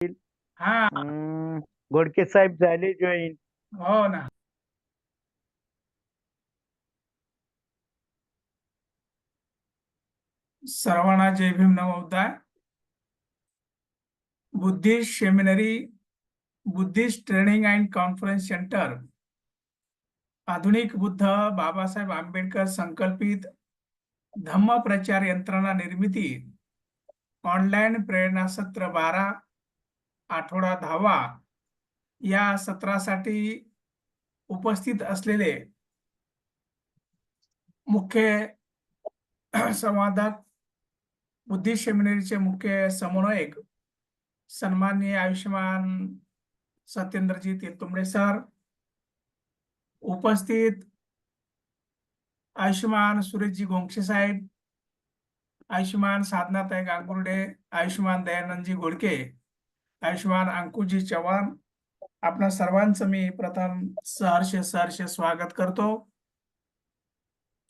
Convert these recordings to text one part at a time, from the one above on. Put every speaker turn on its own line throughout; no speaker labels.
हा.
घोडके साहेब झाले जॉईन.
हो ना. सर्वांना जय भीम नमोदाय. Buddhist seminary, Buddhist training and conference centre, आधुनिक बुद्ध बाबासाहेब आंबेडकर संकल्पित धम्म प्रचार यंत्रणा निर्मिती ऑनलाईन प्रेरणा सत्र 12 आठवडा 10 या सत्रासाठी उपस्थित असलेले मुख्य संवादक, बुद्धिस्ट सेमिनरीचे मुख्य समन्वयक सन्माननीय आयुष्यमान सत्येंद्रजी तेलतुंबडे सर, उपस्थित आयुष्यमान सुरेशजी गोंक्षे साहेब, आयुष्यमान साधनाताई गांगुर्डे, आयुष्यमान दयानंदजी घोडके, आयुष्यमान अंकुशजी चव्हाण, आपणा सर्वांचं मी प्रथम सहर्ष स्वागत करतो.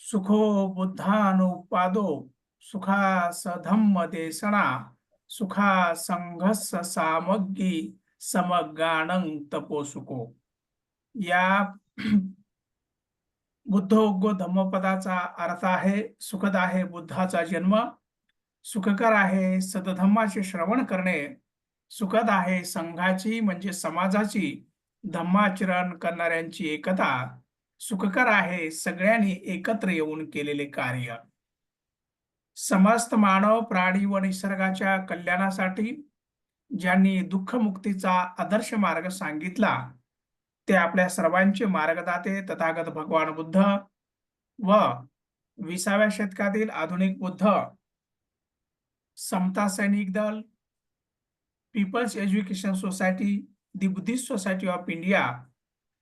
सुखो बुद्धानुपादो सुखा सधम्म देशना सुखा संघस सामग्री समगानं तपोसुको. या बुद्धोग्गो धम्मपदाचा अर्थ आहे सुखद आहे बुद्धाचा जन्म, सुखकर आहे सदधम्माचे श्रवण करणे, सुखद आहे संघाची म्हणजे समाजाची धम्माचरण करणाऱ्यांची एकता, सुखकर आहे सगळ्यांनी एकत्र येऊन केलेले कार्य. समस्त मानव प्राणी व निसर्गाच्या कल्याणासाठी ज्यांनी दुःखमुक्तीचा आदर्श मार्ग सांगितला ते आपल्या सर्वांचे मार्गदाते तथागत भगवान बुद्ध व 20व्या शतकातील आधुनिक Buddha, Samata Sainik Dal, people's education society, the Buddhist society of India,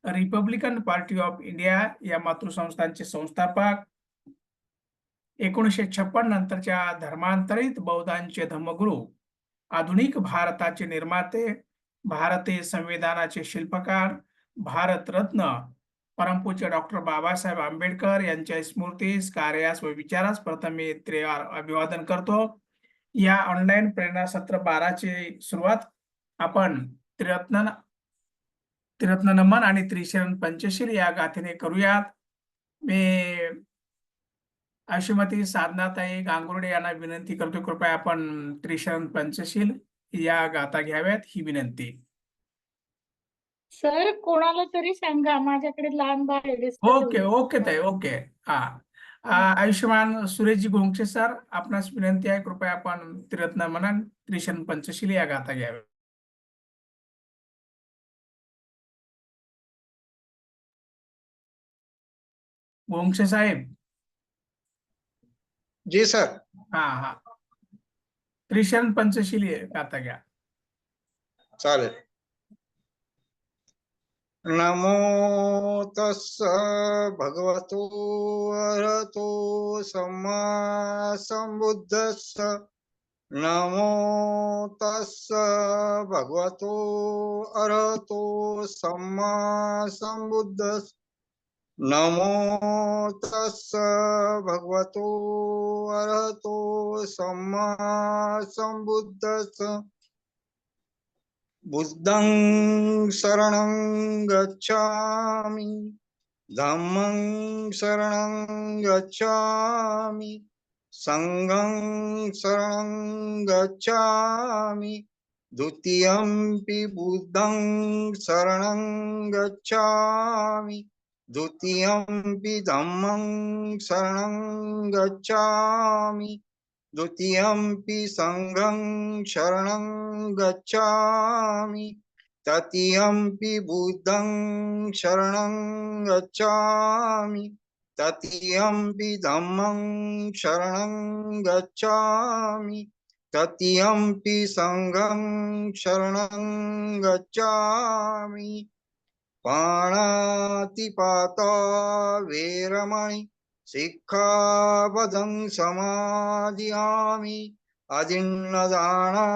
republican party of India या मातृसंस्थांचे संस्थापक, 1956 नंतरच्या धर्मांतरित बौद्धांचे धम्मगुरू, आधुनिक भारताचे निर्माते, भारतीय संविधानाचे शिल्पकार, भारतरत्न परमपूज्य डॉक्टर बाबासाहेब आंबेडकर यांच्या स्मृतीस, कार्यास व विचारास प्रथम मी अभिवादन करतो. या ऑनलाईन प्रेरणा सत्र 12 ची सुरुवात आपण त्रिरत्न नमन आणि त्रिशरण पंचशील या गाथेने करूयात. मी आयुष्यमती साधनाताई गांगुर्डे यांना विनंती करतो, कृपया आपण त्रिशरण पंचशील या गाथा घ्याव्यात ही विनंती.
सर कोणाला तरी सांगा, माझ्याकडे लहान बाळ आहे.
ओके ओके ताई, ओके. हा, आयुष्यमान सुरेशजी गोंक्षे सर, आपणास विनंती आहे, कृपया आपण त्रिरत्न मनन त्रिशरण पंचशील या गाथा घ्याव्या. गोंक्षे साहेब.
जी सर.
हा, त्रिशरण पंचशील गाथा घ्या.
चालेल. नमो तस्स भगवतो अरहतो सम्मा संबुद्धस्स. नमो तस्स भगवतो अरहतो सम्मा संबुद्धस्स. नमो तस्स भगवतो अरहतो सम्मा संबुद्धस्स. बुद्धं शरणं गच्छामि, धम्मं शरणं गच्छामि, संघं शरणं गच्छामि, द्वितीयंपि बुद्धं शरणं गच्छामि, द्वितीयंपि धम्मं शरणं गच्छामि, द्वितीयंपि संघं शरणं गच्छामि, तृतीयंपि बुद्धं शरणं गच्छामि, तृतीयंपि धम्मं शरणं गच्छामि, तृतीयंपि संघं शरणं गच्छामि. पाणातिपाता वेरमणि सिक्खापदं समादियामि. अदिन्नदाना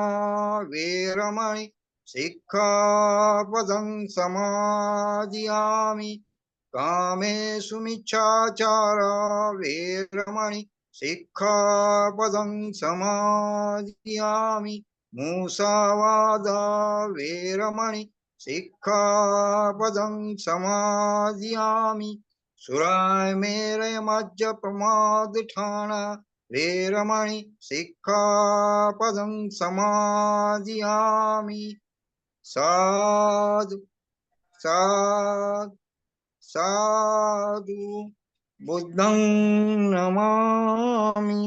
वेरमणि सिक्खापदं समादियामि. कामेषु मिच्छाचारा वेरमणि सिक्खापदं समादियामि. मुसावादा वेरमणि सिक्खापदं समादियामि सुरामेरय मज्ज प्रमादठाना वेरमणि सिक्खापदं समादियामि साधु साधु साधु बुद्धं नमामि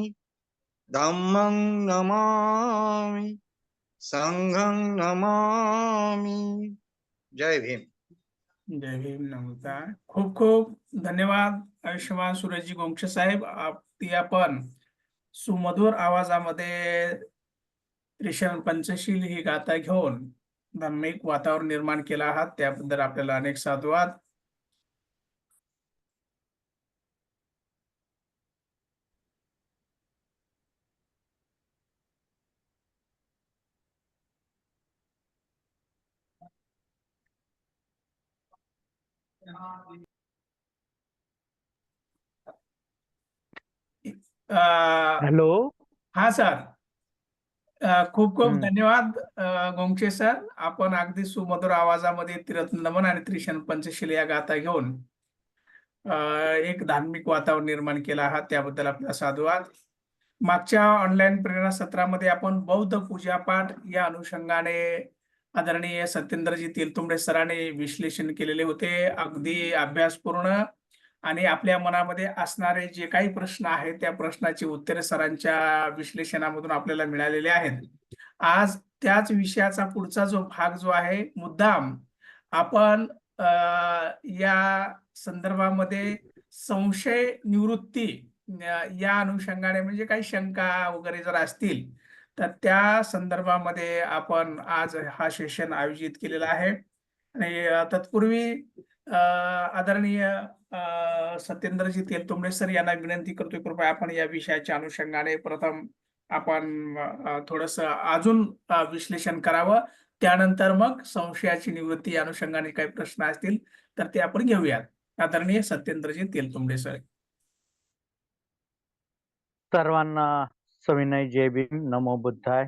धम्मं नमामि संघं नमामि जय भीम
जय भीम. नमस्कार. खूप खूप धन्यवाद आयुष्यमान सूरजजी गोंक्षे साहेब. आपण सुमधुर आवाजामध्ये त्रिशरण पंचशील ही गाथा घेऊन धार्मिक वातावरण निर्माण केलं आहात, त्याबद्दल आपल्याला अनेक साधुवाद.
हॅलो.
हा सर, खूप खूप
हम्म.
धन्यवाद गोंक्षे सर. आपण अगदी सुमधुर आवाजामध्ये त्रिरत्न नमन आणि त्रिशरण पंचशील या गाथा घेऊन एक धार्मिक वातावरण निर्माण केलं आहात, त्याबद्दल आपला साधुवाद. मागच्या ऑनलाईन प्रेरणा सत्रामध्ये आपण बौद्ध पूजापाठ या अनुषंगाने आदरणीय सत्येंद्रजी तेलतुंबडे सरांनी विश्लेषण केलेले होते, अगदी अभ्यासपूर्ण. आणि आपल्या मनामध्ये असणारे जे काही प्रश्न आहेत त्या प्रश्नाची उत्तरे सरांच्या विश्लेषणामधून आपल्याला मिळालेले आहेत. आज त्याच विषयाचा पुढचा जो भाग जो आहे मुद्दाम आपण या संदर्भामध्ये संशय निवृत्ती या अनुषंगाने, म्हणजे काही शंका वगैरे जर असतील तर त्या संदर्भामध्ये आपण आज हा सेशन आयोजित केलेला आहे. आणि तत्पूर्वी आदरणीय सत्येंद्रजी तेलतुंबडे सर यांना विनंती करतोय, कृपया आपण या विषयाच्या अनुषंगाने प्रथम आपण थोडस अजून विश्लेषण करावं. त्यानंतर मग संशयाची निवृत्ती या अनुषंगाने काही प्रश्न असतील तर ते आपण घेऊयात. आदरणीय सत्येंद्रजी तेलतुंबडे सर.
सर्वांना सविनय जय भीम. नमो बुद्धाय.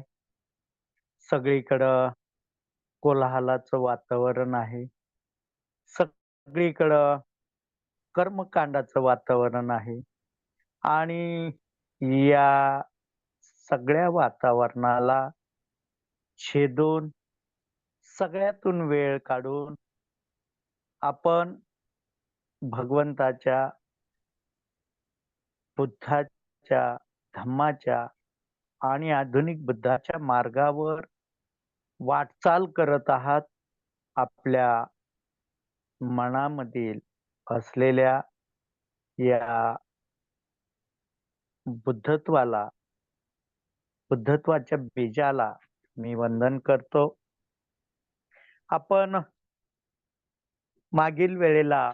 सगळीकडं कोलाहलाचं वातावरण आहे, सगळीकडं कर्मकांडाचं वातावरण आहे. आणि या सगळ्या वातावरणाला छेदून सगळ्यातून वेळ काढून आपण भगवंताच्या, बुद्धाच्या, धम्माच्या आणि आधुनिक बुद्धाच्या मार्गावर वाटचाल करत आहात. आपल्या मनामधील असलेल्या या बुद्धत्वाला, बुद्धत्वाच्या बीजाला मी वंदन करतो. आपण मागील वेळेला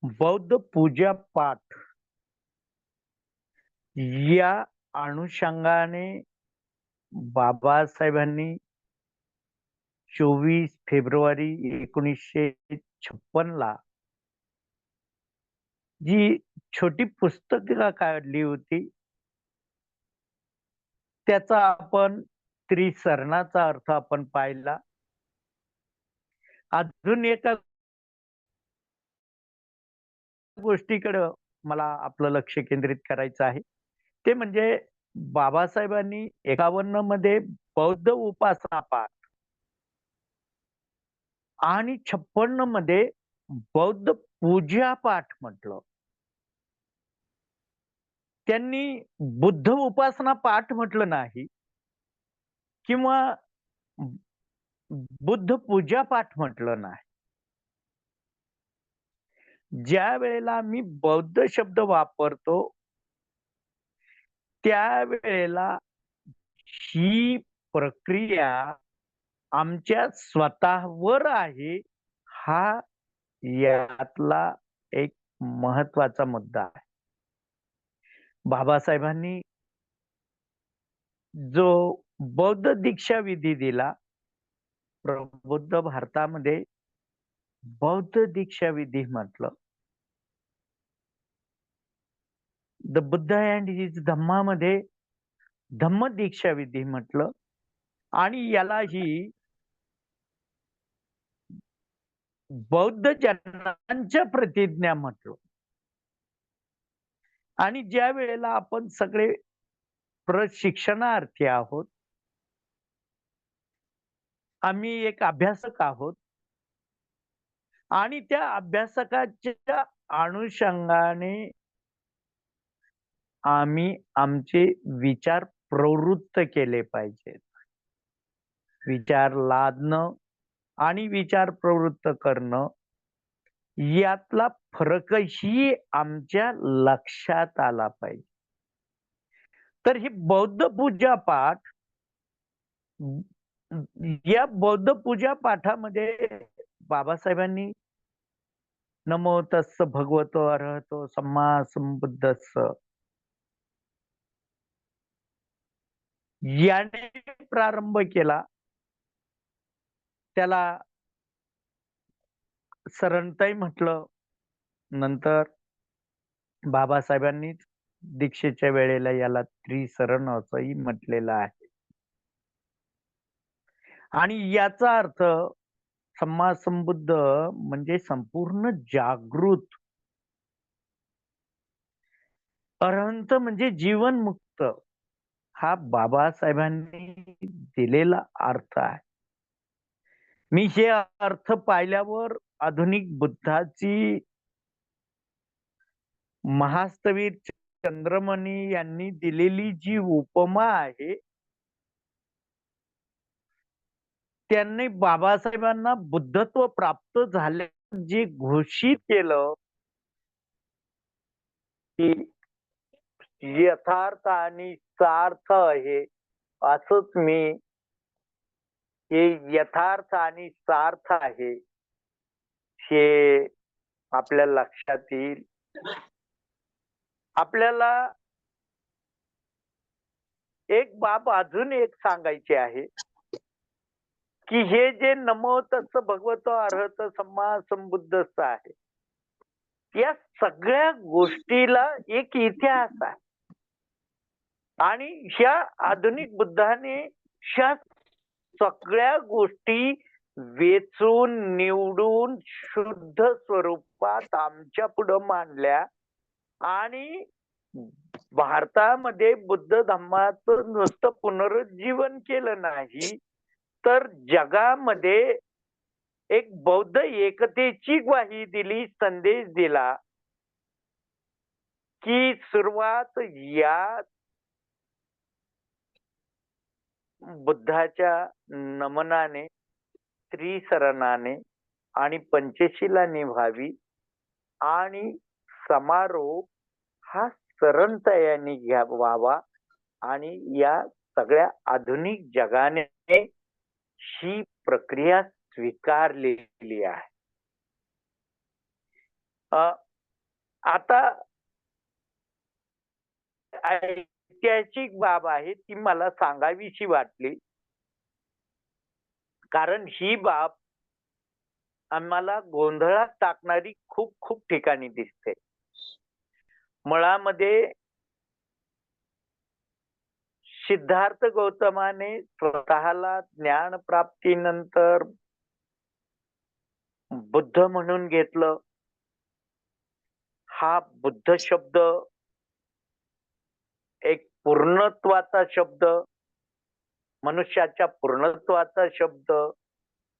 बौद्ध पूजा पाठ या अनुषंगाने बाबासाहेबांनी 24 फेब्रुवारी 1956 ला जी छोटी पुस्तकं काढली होती, त्याचा आपण त्रिसरणाचा अर्थ आपण पाहिला. अजून एका गोष्टीकडे मला आपलं लक्ष केंद्रित करायचं आहे, ते म्हणजे बाबासाहेबांनी 51 मध्ये बौद्ध उपासना पाठ आणि 56 मध्ये बौद्ध पूजा पाठ म्हटलं. त्यांनी बुद्ध उपासना पाठ म्हटलं नाही किंवा बुद्ध पूजा पाठ म्हटलं नाही. ज्या वेळेला मी बौद्ध शब्द वापरतो त्यावेळेला ही प्रक्रिया आमच्या स्वतःवर आहे, हा यातला एक महत्वाचा मुद्दा आहे. बाबासाहेबांनी जो बौद्ध दीक्षा विधी दिला, प्रबुद्ध भारतामध्ये बौद्ध दीक्षा विधी म्हटलं. द बुद्ध अँड हिज धम्मामध्ये धम्म दीक्षा विधी म्हटलं आणि यालाही बौद्ध जनांच्या प्रतिज्ञा म्हटलं. आणि ज्या वेळेला आपण सगळे प्रशिक्षणार्थी आहोत, आम्ही एक अभ्यासक आहोत आणि त्या अभ्यासकाच्या अनुषंगाने आम्ही आमचे विचार प्रवृत्त केले पाहिजेत. विचार लादणं आणि विचार प्रवृत्त करणं यातला फरकही आमच्या लक्षात आला पाहिजे. तर ही बौद्ध पूजा पाठ, या बौद्ध पूजा पाठामध्ये बाबासाहेबांनी नमो तस्स भगवतो अरहतो सम्मा संबुद्धस्स याने प्रारंभ केला. त्याला सरणताई म्हटलं. नंतर बाबासाहेबांनीच दीक्षेच्या वेळेला याला त्रिसरण असंही म्हटलेलं आहे. आणि याचा अर्थ सम्मा संबुद्ध म्हणजे संपूर्ण जागृत, अरहंत म्हणजे जीवनमुक्त, हा बाबासाहेबांनी दिलेला अर्थ आहे. मी हे अर्थ पाहिल्यावर आधुनिक बुद्धाची महास्तवीर चंद्रमणी यांनी दिलेली जी उपमा आहे, त्यांनी बाबासाहेबांना बुद्धत्व प्राप्त झाले जे घोषित केलं की यथार्थ आणि सार्थ आहे, असंच मी हे यथार्थ आणि सार्थ आहे हे आपल्या लक्षात येईल. आपल्याला एक बाब अजून एक सांगायची आहे की हे जे नमो तस्स भगवतो अरहत सम्मा संबुद्धस्स आहे, या सगळ्या गोष्टीला एक इतिहास आहे. आणि ह्या आधुनिक बुद्धाने ह्या सगळ्या गोष्टी वेचून निवडून शुद्ध स्वरूपात आमच्या पुढं मांडल्या. आणि भारतामध्ये बुद्ध धम्माचं नुसतं पुनरुज्जीवन केलं नाही, तर जगामध्ये एक बौद्ध एकतेची ग्वाही दिली, संदेश दिला की सुरुवात या बुद्धाच्या नमनाने, त्रिसरणाने आणि पंचशिलाने व्हावी आणि समारोप हा सरणतयाने व्हावा. आणि या सगळ्या आधुनिक जगाने ही प्रक्रिया स्वीकारलेली आहे. आता ऐतिहासिक बाब आहे ती मला सांगावीशी वाटली, कारण ही बाब आम्हाला गोंधळात टाकणारी खूप खूप ठिकाणी दिसते. मुळामध्ये सिद्धार्थ गौतमाने स्वतःला ज्ञान प्राप्तीनंतर बुद्ध म्हणून घेतलं. हा बुद्ध शब्द एक पूर्णत्वाचा शब्द, मनुष्याच्या पूर्णत्वाचा शब्द,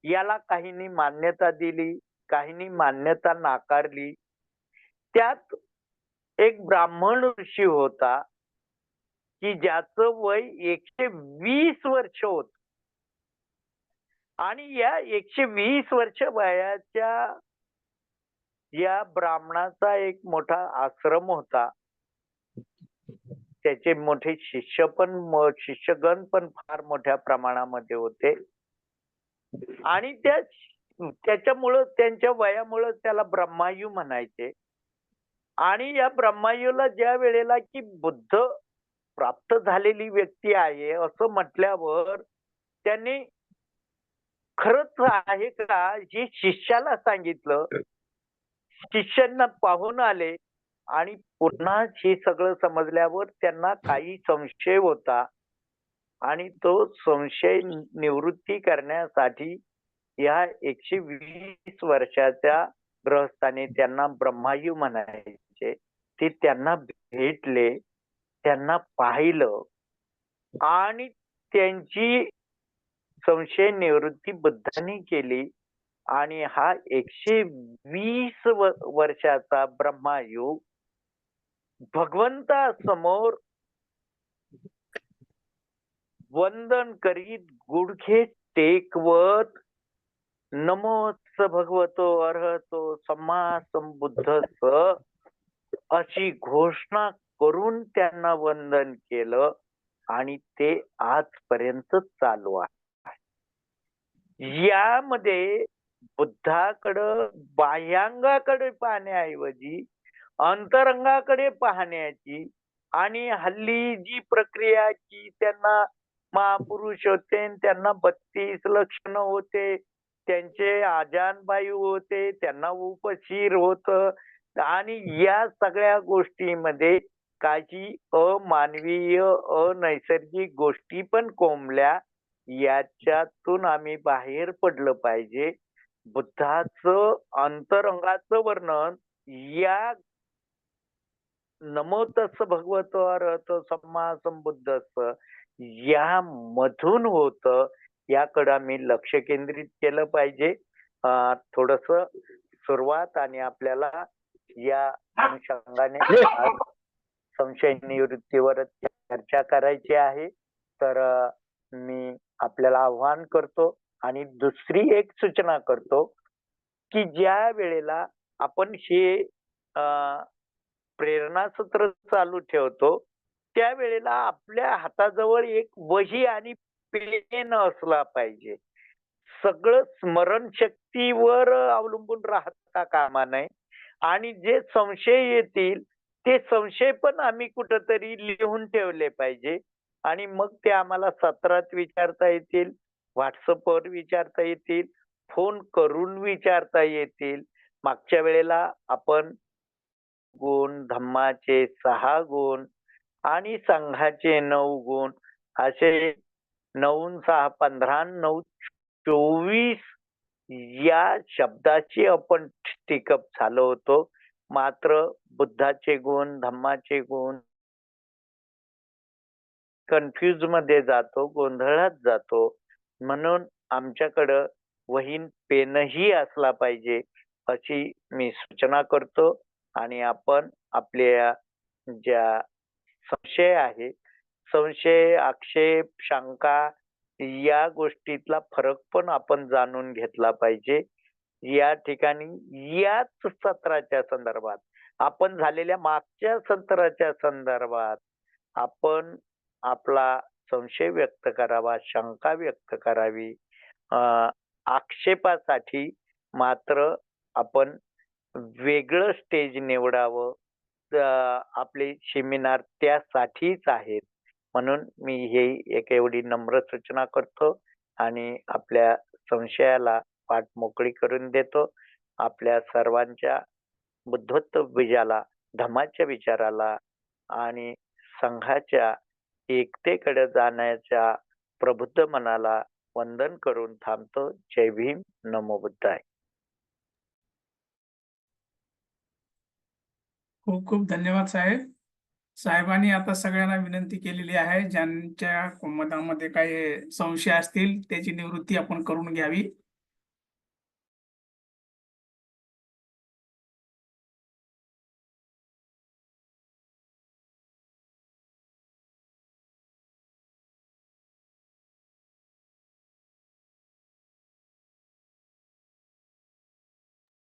याला काहींनी मान्यता दिली, काहींनी मान्यता नाकारली. त्यात एक ब्राह्मण ऋषी होता की ज्याचं वय 120 वर्ष होत. आणि या 120 वर्ष वयाच्या या ब्राह्मणाचा एक मोठा आश्रम होता. त्याचे मोठे शिष्यगण पण फार मोठ्या प्रमाणामध्ये होते. आणि त्याच्यामुळं, त्यांच्या वयामुळं त्याला ब्रह्मायू म्हणायचे. आणि या ब्रह्मायूला ज्या वेळेला की बुद्ध प्राप्त झालेली व्यक्ती आहे असं म्हटल्यावर त्यांनी खरंच आहे का हे शिष्याला सांगितलं. शिष्यांना पाहून आले आणि पुन्हा हे सगळं समजल्यावर त्यांना काही संशय होता आणि तो संशय निवृत्ती करण्यासाठी या 120 वर्षाच्या गृहस्थाने त्यांना ब्रह्मायू म्हणायचे. ते त्यांना भेटले, त्यांना पाहिलं आणि त्यांची संशय निवृत्ती बुद्धांनी केली आणि हा 120 वर्षाचा ब्रह्मायू भगवंतासमोर वंदन करीत गुडघे टेकवत नमोच भगवतो अर्हतो सम्मा संबुद्धस्स अशी घोषणा करून त्यांना वंदन केलं आणि ते आजपर्यंत चालू आहे. यामध्ये बुद्धाकडं बाह्यांगाकडे पाहण्याऐवजी अंतरंगाकडे पाहण्याची आणि हल्ली जी प्रक्रिया की त्यांना महापुरुष होते, त्यांना 32 लक्षण होते, त्यांचे आजानबायू होते, त्यांना उपशीर होत आणि या सगळ्या गोष्टीमध्ये काही अमानवीय अनैसर्गिक गोष्टी पण कोंबल्या. याच्यातून आम्ही बाहेर पडलं पाहिजे. बुद्धाचं अंतरंगाचं वर्णन या नमो तस्स भगवतो अर्हतो सम्मा संबुद्धस्स या मधून होत. याकडे आम्ही लक्ष केंद्रित केलं पाहिजे. थोडस सुरुवात आणि आपल्याला या अनुषंगाने आज संशय निवृत्तीवर चर्चा करायची आहे. तर मी आपल्याला आव्हान करतो आणि दुसरी एक सूचना करतो की ज्या वेळेला आपण हे प्रेरणा सत्र चालू ठेवतो त्यावेळेला आपल्या हाताजवळ एक वही आणि पेन असला पाहिजे. सगळं स्मरणशक्तीवर अवलंबून राहता कामा नये आणि जे संशय येतील ते संशय पण आम्ही कुठंतरी लिहून ठेवले पाहिजे आणि मग ते आम्हाला सत्रात विचारता येतील, व्हॉट्सअपवर विचारता येतील, फोन करून विचारता येतील. मागच्या वेळेला आपण गुण, धम्माचे 6 गुण आणि संघाचे 9 गुण असे 9 6 15 9 24 या शब्दाची आपण टिकअप झालो होतो. मात्र बुद्धाचे गुण, धम्माचे गुण कन्फ्यूज मध्ये जातो, गोंधळात जातो. म्हणून आमच्याकडं वही पेनही असला पाहिजे अशी मी सूचना करतो आणि आपण आपल्या ज्या संशय आहे, संशय, आक्षेप, शंका या गोष्टीतला फरक पण आपण जाणून घेतला पाहिजे. या ठिकाणी याच सत्राच्या संदर्भात आपण झालेल्या मागच्या सत्राच्या संदर्भात आपण आपला संशय व्यक्त करावा, शंका व्यक्त करावी. आक्षेपासाठी मात्र आपण वेगळं स्टेज निवडावं. आपले सेमिनार त्यासाठीच आहेत. म्हणून मी हे एक एवढी नम्र सूचना करतो आणि आपल्या संशयाला पाठ मोकळी करून देतो. आपल्या सर्वांच्या बुद्धत्व बीजाला, धम्माच्या विचाराला आणि संघाच्या एकतेकडे जाण्याच्या प्रबुद्ध मनाला वंदन करून थांबतो. जय भीम, नमो बुद्धाय.
खूप खूप धन्यवाद साहेब. साहेबांनी आता सगळ्यांना विनंती केलेली आहे, ज्यांच्या मनामध्ये काही संशय असतील त्याची निवृत्ती आपण करून घ्यावी.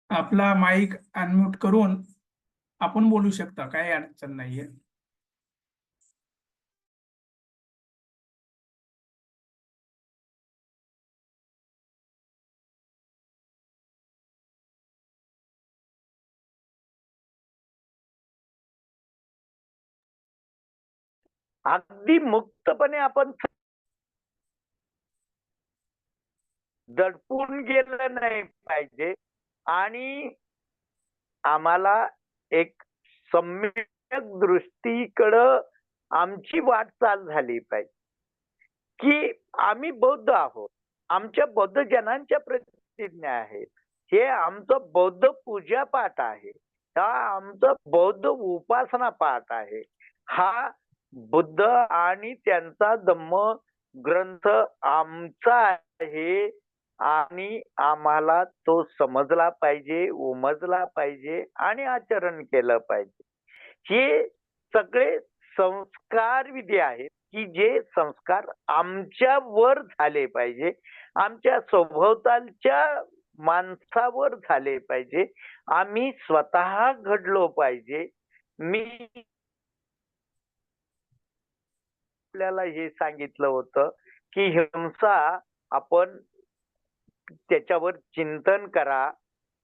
आपला माईक अनम्यूट करून आपण बोलू शकता, काही अडचण नाहीये.
अगदी मुक्तपणे आपण दडपून गेलं नाही पाहिजे आणि आम्हाला एक सम्यक दृष्टीकडं आमची वाटचाल झाली पाहिजे. की आम्ही बौद्ध आहोत. आमच्या बौद्ध जनांच्या प्रतिज्ञा आहेत. हे आमचं बौद्ध पूजा पाठ आहे. हा आमचा बौद्ध उपासना पाठ आहे. हा बुद्ध आणि त्यांचा धम्म ग्रंथ आमचा आहे आणि आम्हाला तो समजला पाहिजे, उमजला पाहिजे आणि आचरण केलं पाहिजे. हे सगळे संस्कार विधी आहेत की जे संस्कार आमच्यावर झाले पाहिजे, आमच्या सभोवतालच्या माणसावर झाले पाहिजे, आम्ही स्वतः घडलो पाहिजे. मी आपल्याला हे सांगितलं होतं की हिंसा आपण त्याच्यावर चिंतन करा,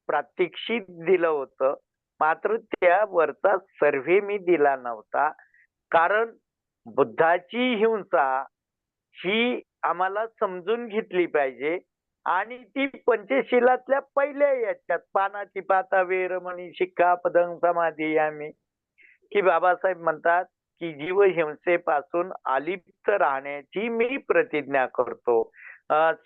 प्रात्यक्षिक दिलं होतं. मात्र त्यावरचा सर्व्हे मी दिला नव्हता. कारण बुद्धाची हिंसा ही आम्हाला समजून घेतली पाहिजे आणि ती पंचशिलातल्या पहिल्या याच्यात पानाची पाता वेरमणी शिक्कापदं समाधियामी की बाबासाहेब म्हणतात की जीवहिंसेपासून अलिप्त राहण्याची मी प्रतिज्ञा करतो.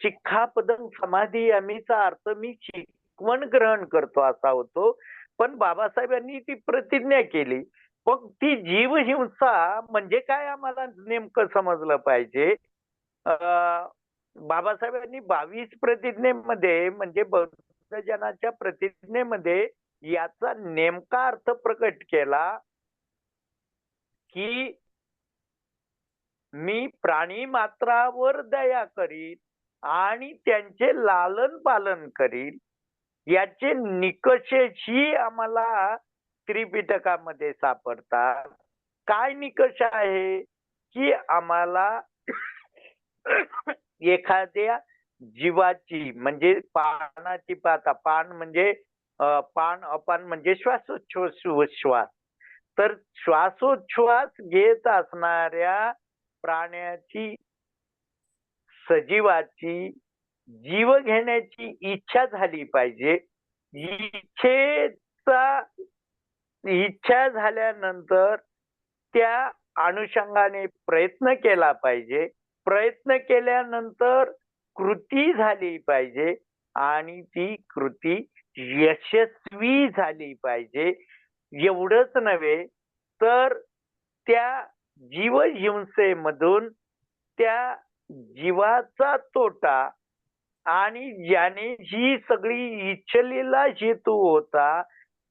शिक्कापदं समाधियामीचा अर्थ मी शिकवण ग्रहण करतो असा होतो. पण बाबासाहेबांनी ती प्रतिज्ञा केली. मग ती जीवहिंसा म्हणजे काय आम्हाला नेमकं समजलं पाहिजे. बाबासाहेबांनी 22 प्रतिज्ञेमध्ये म्हणजे बौद्ध जनाच्या प्रतिज्ञेमध्ये याचा नेमका अर्थ प्रकट केला की मी प्राणी मात्रावर दया करीन आणि त्यांचे लालन पालन करीन. याचे निकषही आम्हाला त्रिपिटकामध्ये सापडतात. काय निकष आहे की आम्हाला एखाद्या जीवाची म्हणजे पानाची पाता, पान म्हणजे पान अपान म्हणजे श्वासोच्छ्वास. तर श्वासोच्छ्वास घेत असणाऱ्या प्राण्याची, सजीवाची जीव घेण्याची इच्छा झाली पाहिजे. इच्छा झाल्यानंतर त्या अनुषंगाने प्रयत्न केला पाहिजे. प्रयत्न केल्यानंतर कृती झाली पाहिजे आणि ती कृती यशस्वी झाली पाहिजे. एवढंच नव्हे तर त्या जीवहिंसेमधून त्या जीवाचा तोटा आणि ज्याने ही सगळी इच्छलेला हेतू होता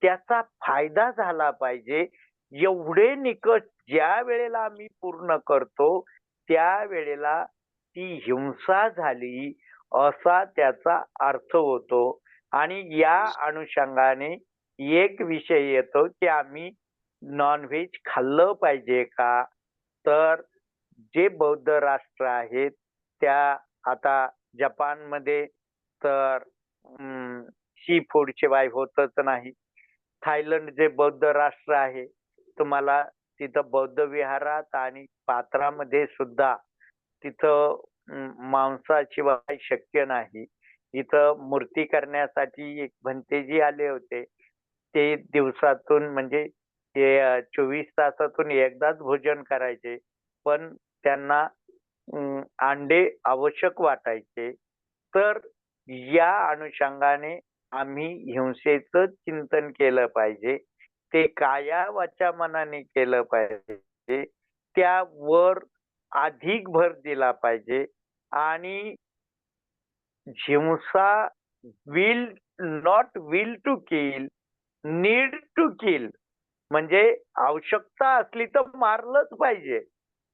त्याचा फायदा झाला पाहिजे. एवढे निकष ज्या वेळेला आम्ही पूर्ण करतो त्या वेळेला ती हिंसा झाली असा त्याचा अर्थ होतो. आणि या अनुषंगाने एक विषय येतो की आम्ही नॉनव्हेज खाल्लं पाहिजे का. तर जे बौद्ध राष्ट्र आहेत त्या आता जपानमध्ये तर सी फूड शिवाय होतच नाही. थायलंड जे बौद्ध राष्ट्र आहे तुम्हाला तिथं बौद्ध विहारात आणि पात्रामध्ये सुद्धा तिथं मांसाशिवाय शक्य नाही. इथं मूर्ती करण्यासाठी एक भंतेजी आले होते. ते दिवसातून म्हणजे ते 24 तासातून एकदाच भोजन करायचे. पण त्यांना अंडे आवश्यक वाटायचे. तर या अनुषंगाने आम्ही हिंसेचं चिंतन केलं पाहिजे. ते काया वाचा मनाने केलं पाहिजे. त्यावर अधिक भर दिला पाहिजे. आणि हिंसा will not will to kill, need to kill. म्हणजे आवश्यकता असली तर मारलंच पाहिजे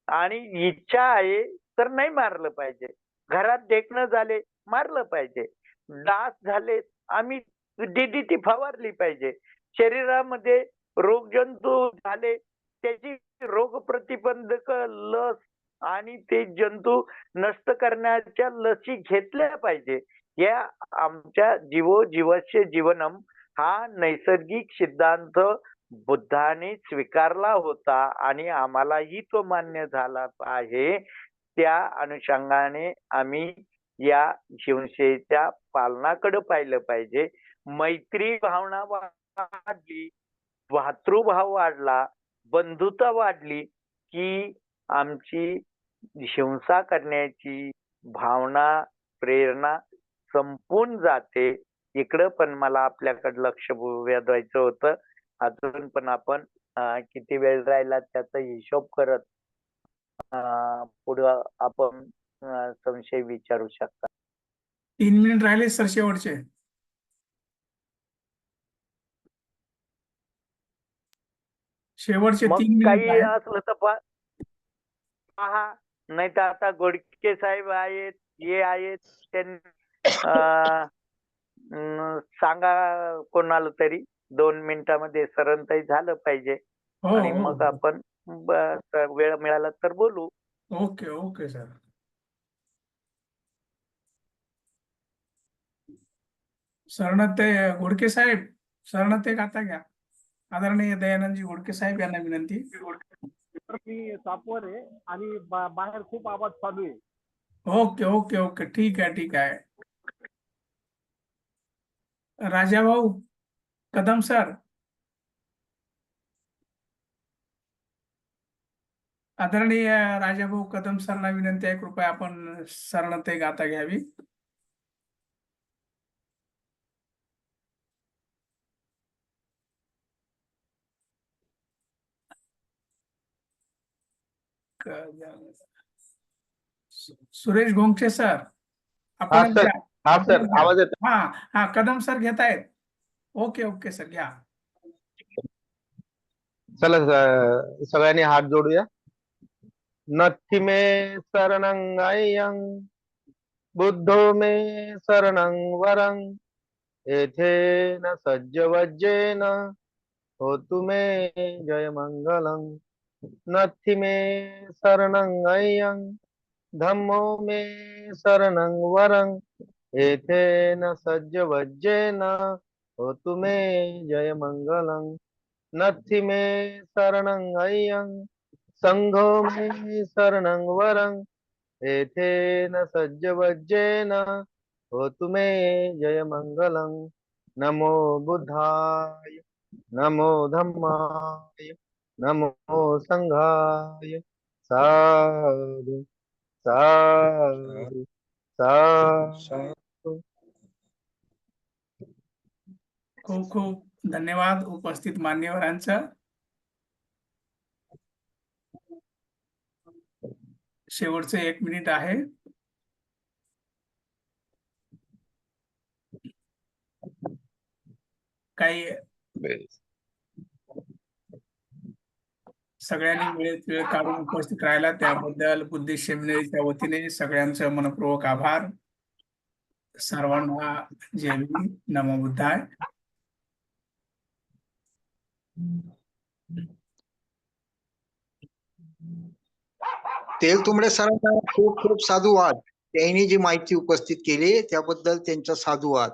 आणि इच्छा आहे तर नाही मारलं पाहिजे. घरात देखणं झाले मारलं पाहिजे. डास झाले आम्ही DDT फवारली पाहिजे. शरीरामध्ये रोगजंतू झाले त्याची रोग प्रतिबंधक लस आणि ते जंतू नष्ट करण्याच्या लसी घेतल्या पाहिजे. या आमच्या जीवस्य जीवनम हा नैसर्गिक सिद्धांत बुद्धाने स्वीकारला होता आणि आम्हालाही तो मान्य झाला आहे. त्या अनुषंगाने आम्ही या हिंसेच्या पालनाकडे पाहिलं पाहिजे. मैत्री भावना वाढली, भातृभाव वाढला, बंधुता वाढली की आमची हिंसा करण्याची भावना, प्रेरणा संपून जाते. इकडं पण मला आपल्याकडे लक्ष वेधायचं होतं. अजून पण आपण किती वेळ राहिला त्याचा हिशोब करत पुढं आपण संशय विचारू शकता.
3 मिनिट राहिले सर शेवटचे. शेवटचे
मग
3 मिनिट
काही
आहेत.
असलं तर पहा, नाही तर आता गोडके साहेब आहेत, हे आहेत, त्यांनी सांगा कोणाला तरी 2 मिनिटामध्ये सरणताई झालं पाहिजे
हो
आणि
हो
मग आपण वेळ मिळाला तर बोलू.
Okay okay sir. शरणते घोडके साहेब, शरणते गाता घ्या. आदरणीय दयानंदजी घोडके साहेब यांना विनंती.
मी तापवर आहे आणि बाहेर खूप आवाज चालू आहे.
ओके ओके ओके ठीक आहे ठीक आहे. राजा भाऊ कदम सर, आदरणीय राजाभाऊ कदम सरना विनंती आहे, कृपया आपण शरणते गाता घ्यावी. सुरेश गोंगशे सर, आपण
सर.
घ्या.
हा सर,
आपण घ्या.
आवाज येतो.
हा हा कदम सर घेतायत. ओके ओके सर घ्या.
चला सगळ्यांनी हात जोडूया. नत्थि मे शरणं अय्यं बुद्धो मे शरणं वरं एथेन सज्जवज्जेन होतु मे जय मंगलं. नत्थि मे शरणं अय्यं धम्मो मे शरणं वरं एथेन सज्जवज्जेन होतु मे जय मंगलं. नत्थि मे शरणं अय्यं संघो मे शरणं वरं एथेन सज्जवज्जेन होतु मे जय मंगलं. नमो बुद्धाय नमो धम्माय नमो संघाय. साधु साधु साधु.
खूप खूप धन्यवाद उपस्थित मान्यवरांचं. शेवटचे 1 मिनिट आहे. काही सगळ्यांनी वेळेत वेळ काढून उपस्थित राहिला त्याबद्दल बुद्धिस्ट सेमिनरीच्या वतीने सगळ्यांचं मनपूर्वक आभार. सर्वांना जय भीम, नमो बुद्धाय.
तेलतुंबडे सरांना खूप खूप साधुवाद. त्यांनी जी माहिती उपस्थित केली त्याबद्दल त्यांचा साधुवाद.